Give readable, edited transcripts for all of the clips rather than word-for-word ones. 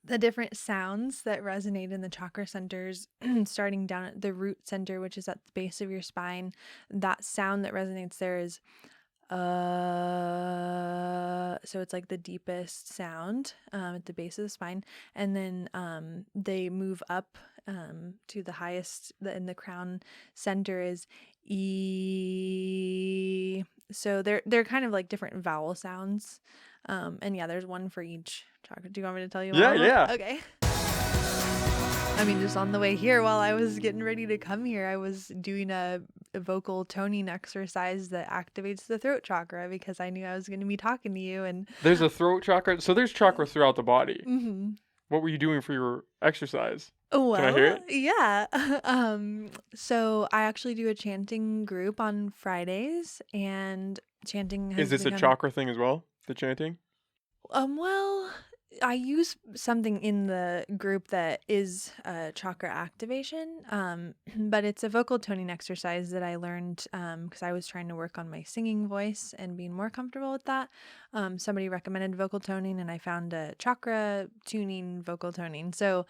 the different sounds that resonate in the chakra centers, starting down at the root center, which is at the base of your spine. That sound that resonates there is so it's like the deepest sound at the base of the spine, and then they move up to the highest in the crown center is E. So they're kind of like different vowel sounds. And yeah, there's one for each chakra. Do you want me to tell you Yeah, all of them? yeah. Okay. I mean, just on the way here, while I was getting ready to come here, I was doing a vocal toning exercise that activates the throat chakra because I knew I was going to be talking to you. And There's a throat chakra. So there's chakra throughout the body. mm-hmm. What were you doing for your exercise? Can I hear Well, it? yeah. So I actually do a chanting group on Fridays, and chanting Is has this a become chakra thing as well? The chanting? well, I use something in the group that is chakra activation, but it's a vocal toning exercise that I learned because I was trying to work on my singing voice and being more comfortable with that. Somebody recommended vocal toning, and I found a chakra tuning vocal toning. So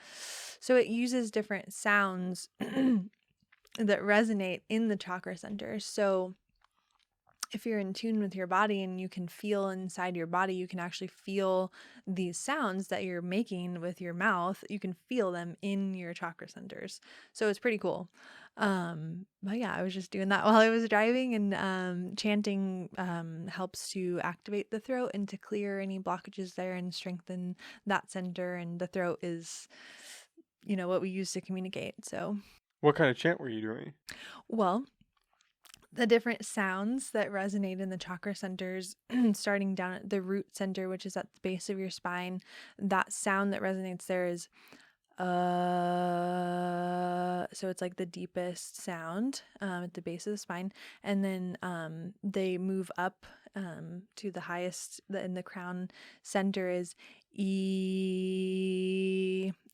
it uses different sounds that resonate in the chakra centers. So if you're in tune with your body and you can feel inside your body, you can actually feel these sounds that you're making with your mouth. You can feel them in your chakra centers. So it's pretty cool. But yeah, I was just doing that while I was driving, and chanting helps to activate the throat and to clear any blockages there and strengthen that center. And the throat is, what we use to communicate. So, What kind of chant were you doing? well, the different sounds that resonate in the chakra centers, starting down at the root center, which is at the base of your spine. That sound that resonates there is so it's like the deepest sound at the base of the spine, and then they move up to the highest in the crown center is E.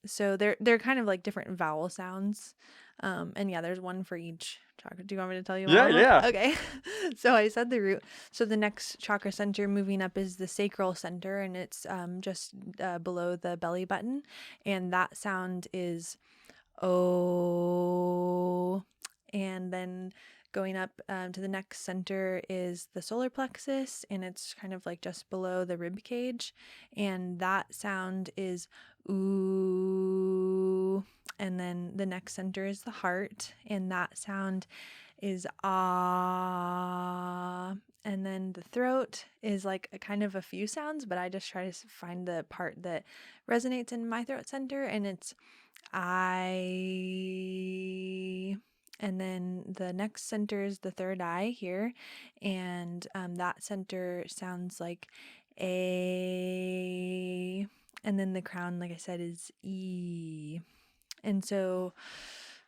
So they're kind of like different vowel sounds. And yeah, there's one for each chakra. Do you want me to tell you all Yeah, of them? yeah. Okay. So I said the root. So the next chakra center moving up is the sacral center, and it's just below the belly button. And that sound is O. And then going up to the next center is the solar plexus, and it's kind of like just below the rib cage. And that sound is ooh. And then the next center is the heart, and that sound is ah. And then the throat is like a kind of a few sounds, but I just try to find the part that resonates in my throat center, and it's I. And then the next center is the third eye here, and that center sounds like A. And then the crown, like I said, is E. And so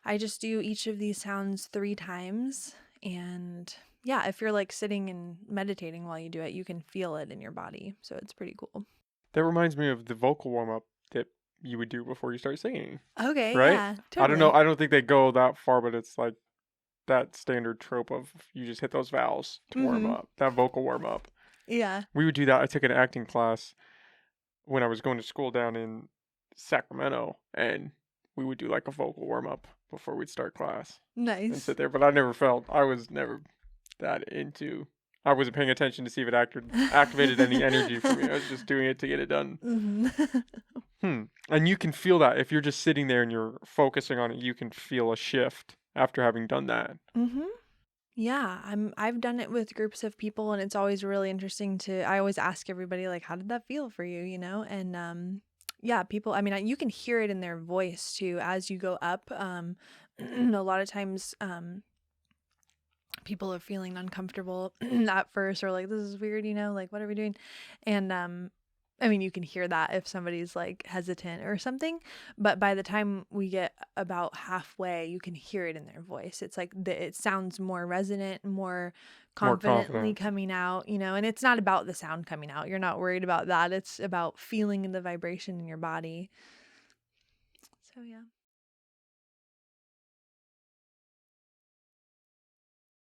I just do each of these sounds 3 times. And yeah, if you're like sitting and meditating while you do it, you can feel it in your body. So it's pretty cool. That reminds me of the vocal warm up that you would do before you start singing, Okay, right? yeah, I don't know. totally. I don't think they go that far, but it's like that standard trope of you just hit those vowels to warm Mm-hmm. up. That vocal warm up. Yeah. We would do that. I took an acting class when I was going to school down in Sacramento, and we would do like a vocal warm up before we'd start class and Nice. sit there. But I was never that into. I wasn't paying attention to see if it activated any energy for me. I was just doing it to get it done. Mm-hmm. And you can feel that if you're just sitting there and you're focusing on it, you can feel a shift after having done that. Mm-hmm. Yeah, I've done it with groups of people, and it's always really interesting I always ask everybody, like, how did that feel for you, And yeah, people, I mean, you can hear it in their voice too as you go up. A lot of times people are feeling uncomfortable at first, or like, this is weird, like, what are we doing? And I mean, you can hear that if somebody's like hesitant or something, but by the time we get about halfway, you can hear it in their voice. It's like it sounds more resonant, more confidently confident. coming out, and it's not about the sound coming out. You're not worried about that. It's about feeling the vibration in your body. So, yeah.